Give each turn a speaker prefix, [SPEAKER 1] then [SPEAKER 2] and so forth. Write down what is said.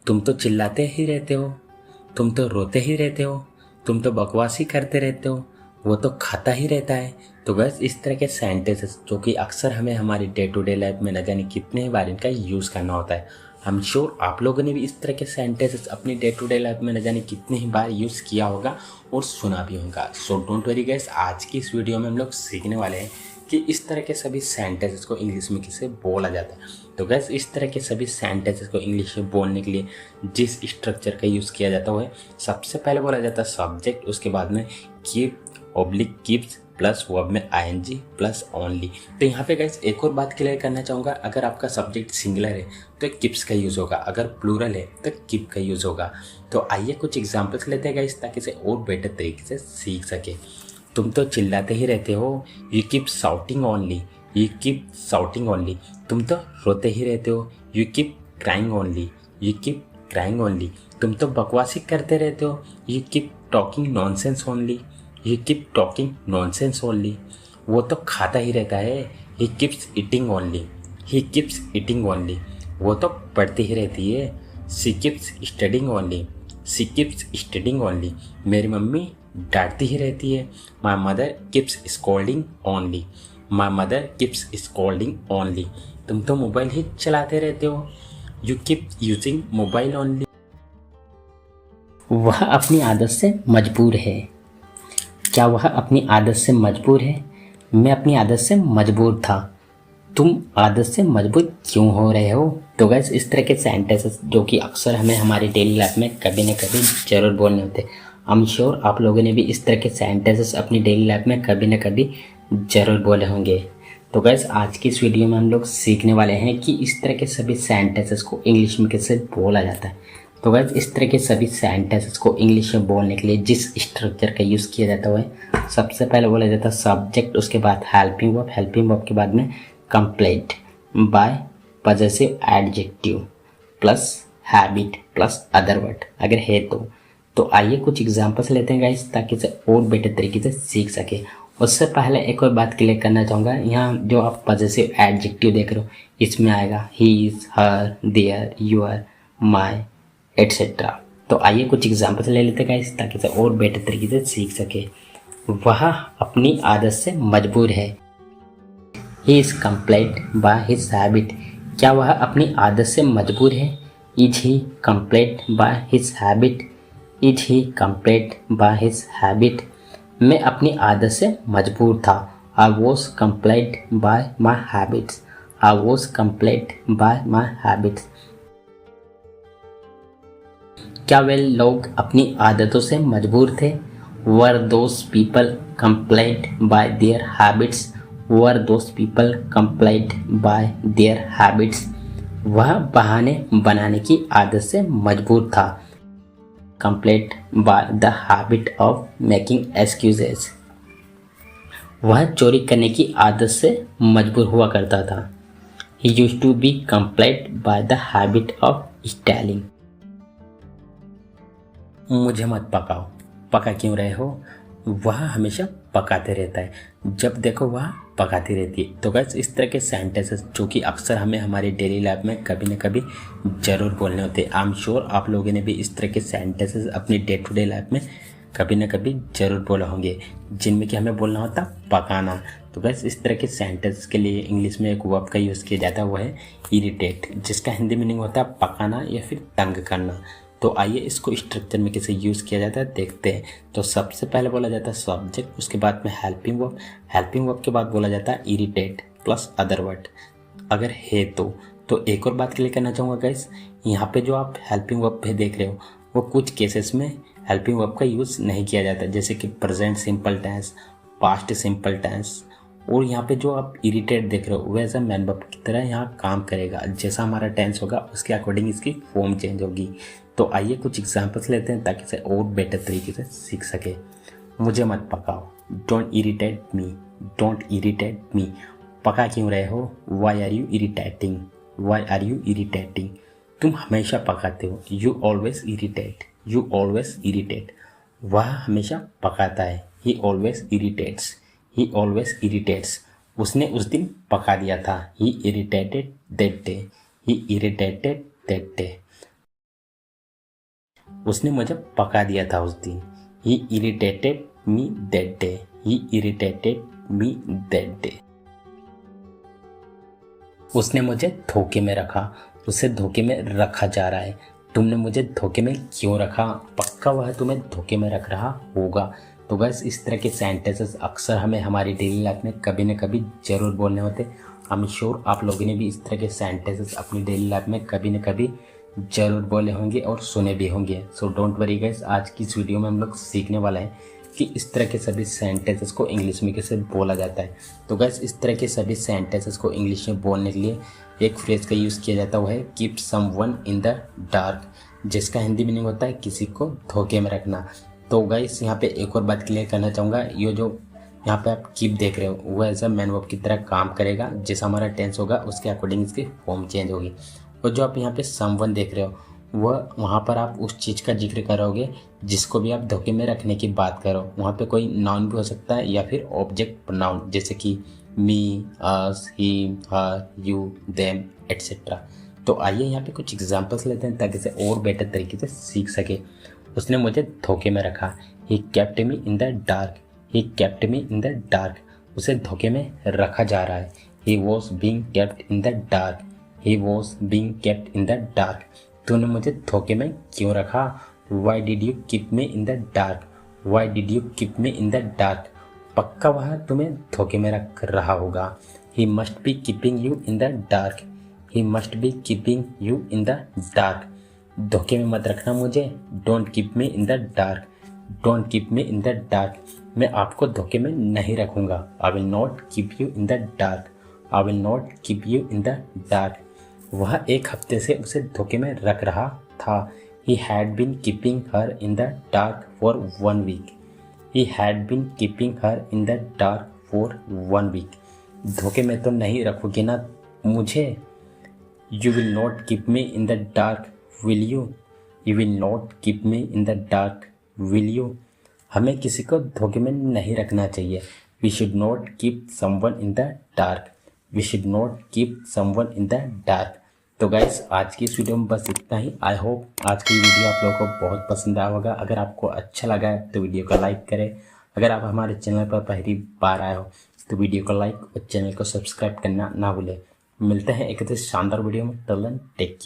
[SPEAKER 1] तुम तो चिल्लाते ही रहते हो, तुम तो रोते ही रहते हो, तुम तो बकवास ही करते रहते हो, वो तो खाता ही रहता है। तो बस इस तरह के सेंटेंसेस जो कि अक्सर हमें हमारी डे टू डे लाइफ में न जाने कितने बार इनका यूज़ करना होता है। आई एम श्योर आप लोगों ने भी इस तरह के सेंटेंसेस अपनी डे टू डे लाइफ में न जाने कितने ही बार यूज़ किया होगा और सुना भी होगा। सो डोंट वरी गाइस, आज की इस वीडियो में हम लोग सीखने वाले हैं कि इस तरह के सभी सेंटेंसेस को इंग्लिश में कैसे बोला जाता है। तो गैस इस तरह के सभी सेंटेंसेस को इंग्लिश में बोलने के लिए जिस स्ट्रक्चर का यूज़ किया जाता है सबसे पहले बोला जाता है सब्जेक्ट, उसके बाद में keep oblique keeps plus verb में आईएनजी प्लस ओनली। तो यहाँ पे गाइस एक और बात क्लियर करना चाहूँगा, अगर आपका सब्जेक्ट सिंगुलर है तो कीप्स का यूज़ होगा, अगर प्लूरल है तो कीप का यूज़ होगा। तो आइए कुछ एग्जांपल्स लेते हैं गाइस ताकि इसे और बेटर तरीके से सीख सके। तुम तो चिल्लाते ही रहते हो, you keep shouting only, you keep shouting only. तुम तो रोते ही रहते हो, you keep crying only, you keep crying only. तुम तो बकवासी करते रहते हो, you keep talking nonsense only, you keep talking nonsense only. वो तो खाता ही रहता है, he keeps eating only, he keeps eating only. वो तो पढ़ती ही रहती है, she keeps studying only, she keeps studying only. मेरी मम्मी डांटती ही रहती है, my mother keeps scolding only, my mother keeps scolding only. तुम तो मोबाइल ही चलाते रहते हो, you keep using mobile only. वह अपनी आदत से मजबूर है। क्या वह अपनी आदत से मजबूर है? मैं अपनी आदत से मजबूर था। तुम आदत से मजबूर क्यों हो रहे हो? तो गैस इस तरह के सेंटेंसेस जो कि अक्सर हमें हमारी डेली लाइफ में कभी न कभी ज़रूर बोलने होते हैं। आई एम श्योर आप लोगों ने भी इस तरह के सेंटेंसेस अपनी डेली लाइफ में कभी न कभी ज़रूर बोले होंगे। तो गैस आज की इस वीडियो में हम लोग सीखने वाले हैं कि इस तरह के सभी सेंटेंसेस को इंग्लिश में कैसे बोला जाता है। तो गैस इस तरह के सभी सेंटेंसेस को इंग्लिश में बोलने के लिए जिस स्ट्रक्चर का यूज़ किया जाता है सबसे पहले बोला जाता है सब्जेक्ट, उसके बाद हेल्पिंग वर्ब के बाद में complete bye possessive adjective plus habit plus other word अगर है तो आइए कुछ एग्जांपल्स लेते हैं गाइस ताकि इसे और बेटर तरीके से सीख सके। उससे पहले एक और बात क्लियर करना चाहूँगा, यहाँ जो आप पजेसिव एडजेक्टिव देख रहे हो इसमें आएगा he is, her, their, your, my etcetera. तो आइए कुछ एग्जांपल्स ले लेते हैं गाइस ताकि इसे और बेटर तरीके से सीख सके। वह अपनी आदत से मजबूर है, he is complaint by his habit. क्या वह अपनी आदत से मजबूर है? Is he complaint by his habit, is he complaint by his habit. मैं अपनी आदत से मजबूर था, I was complaint bye my habits, I was complaint bye my habits. क्या वे लोग अपनी आदतों से मजबूर थे? वर those people complaint bye their habits, were those people complaint bye their habits. वह बहाने बनाने की आदत से मजबूर था, complaint by the habit of making excuses. वह चोरी करने की आदत से मजबूर हुआ करता था, he used to be complaint by the habit of stealing. मुझे मत पकाओ, पका क्यों रहे हो? वह हमेशा पकाते रहता है, जब देखो वह पकाती रहती है। तो बस इस तरह के सेंटेंसेस जो कि अक्सर हमें हमारी डेली लाइफ में कभी न कभी ज़रूर बोलने होते हैं। आई एम श्योर आप लोगों ने भी इस तरह के सेंटेंसेस अपनी डे टू डे लाइफ में कभी न कभी ज़रूर बोले होंगे जिनमें कि हमें बोलना होता पकाना। तो बस इस तरह के सेंटेंस के लिए इंग्लिश में एक वर्ब का यूज़ किया जाता है, वो है इरिटेट, जिसका हिंदी मीनिंग होता है पकाना या फिर तंग करना। तो आइए इसको स्ट्रक्चर में कैसे यूज़ किया जाता है देखते हैं। तो सबसे पहले बोला जाता है सब्जेक्ट, उसके बाद में हेल्पिंग वर्ब के बाद बोला जाता है इरिटेट प्लस अदर वर्ड अगर है तो एक और बात क्लियर करना चाहूँगा गाइस, यहाँ पे जो आप हेल्पिंग वर्ब पे देख रहे हो वो कुछ केसेस में हेल्पिंग वर्ब का यूज़ नहीं किया जाता, जैसे कि present simple tense, past simple tense. और यहाँ पे जो आप इरिटेट देख रहे हो वैसा मैन वर्ब की तरह यहाँ काम करेगा, जैसा हमारा टेंस होगा उसके अकॉर्डिंग इसकी फॉर्म चेंज होगी। तो आइए कुछ एग्जांपल्स लेते हैं ताकि इसे और बेटर तरीके से सीख सके। मुझे मत पकाओ, don't irritate me, don't irritate me. पका क्यों रहे हो? Why are you irritating, why are you irritating. तुम हमेशा पकाते हो, you always irritate, you always irritate. वह हमेशा पकाता है, he always irritates, he always irritates. उसने उस दिन पका दिया था, he irritated that day, he irritated that day. उसने मुझे पका दिया था उस दिन। He irritated me that day. He irritated me that day. उसने मुझे धोखे में रखा, उसे धोखे में रखा जा रहा है। तुमने मुझे धोखे में क्यों रखा? पक्का वह तुम्हें धोखे में रख रहा होगा। तो बस इस तरह के सेंटेंसेस अक्सर हमें हमारी डेली लाइफ में कभी न कभी ज़रूर बोलने होते। आई एम श्योर आप लोगों ने भी इस तरह के सेंटेंसेस अपनी डेली लाइफ में कभी न कभी ज़रूर बोले होंगे और सुने भी होंगे। सो डोंट वरी गाइस, आज की इस वीडियो में हम लोग सीखने वाला है कि इस तरह के सभी सेंटेंसेस को इंग्लिश में कैसे बोला जाता है। तो गाइस, इस तरह के सभी सेंटेंसेस को इंग्लिश में बोलने के लिए एक फ्रेज का यूज़ किया जाता है keep someone in the dark, जिसका हिंदी मीनिंग होता है किसी को धोखे में रखना। तो गाइस, यहाँ पे एक और बात क्लियर करना चाहूँगा, ये जो यहाँ पे आप कीप देख रहे हो वो एज अ मैन वर्ब की तरह काम करेगा। जैसा हमारा टेंस होगा उसके अकॉर्डिंग इसकी फॉर्म चेंज होगी। और जो आप यहाँ पे समवन देख रहे हो वह वहाँ पर आप उस चीज़ का जिक्र करोगे जिसको भी आप धोखे में रखने की बात करो। वहाँ पे कोई नाउन भी हो सकता है या फिर ऑब्जेक्ट प्रोनाउन, जैसे कि मी, अस, ही, हर, यू, देम एट्सेट्रा। तो आइए यहाँ पे कुछ एग्जांपल्स लेते हैं ताकि इसे और बेटर तरीके से सीख सके। उसने मुझे धोखे में रखा। He kept me in the dark. He kept me in the dark. उसे धोखे में रखा जा रहा है। He was being kept in the dark. He was being kept in the dark. तूने मुझे धोखे में क्यों रखा? Why did you keep me in the dark. Why did you keep me in the dark. पक्का वह तुम्हें धोखे में रख रहा होगा। He must be keeping you in the dark. He must be keeping you in the dark. धोखे में मत रखना मुझे। Don't keep me in the dark. Don't keep me in the dark. मैं आपको धोखे में नहीं रखूँगा। I will not keep you in the dark. I will not keep you in the dark. वह एक हफ्ते से उसे धोखे में रख रहा था। He had been keeping her in the dark for 1 week. He had been keeping her in the dark for 1 week. धोखे में तो नहीं रखोगे ना मुझे? You will not keep me in the dark, will you? You will not keep me in the dark, will you? हमें किसी को धोखे में नहीं रखना चाहिए। We should not keep someone in the dark. We should not keep someone in the dark. तो guys, आज की इस वीडियो में बस इतना ही। आई होप आज की वीडियो आप लोगों को बहुत पसंद आया होगा। अगर आपको अच्छा लगा है तो वीडियो को लाइक करें। अगर आप हमारे चैनल पर पहली बार आए हो तो वीडियो को लाइक और चैनल को सब्सक्राइब करना ना भूलें। मिलते हैं एक शानदार वीडियो में। Till then take care.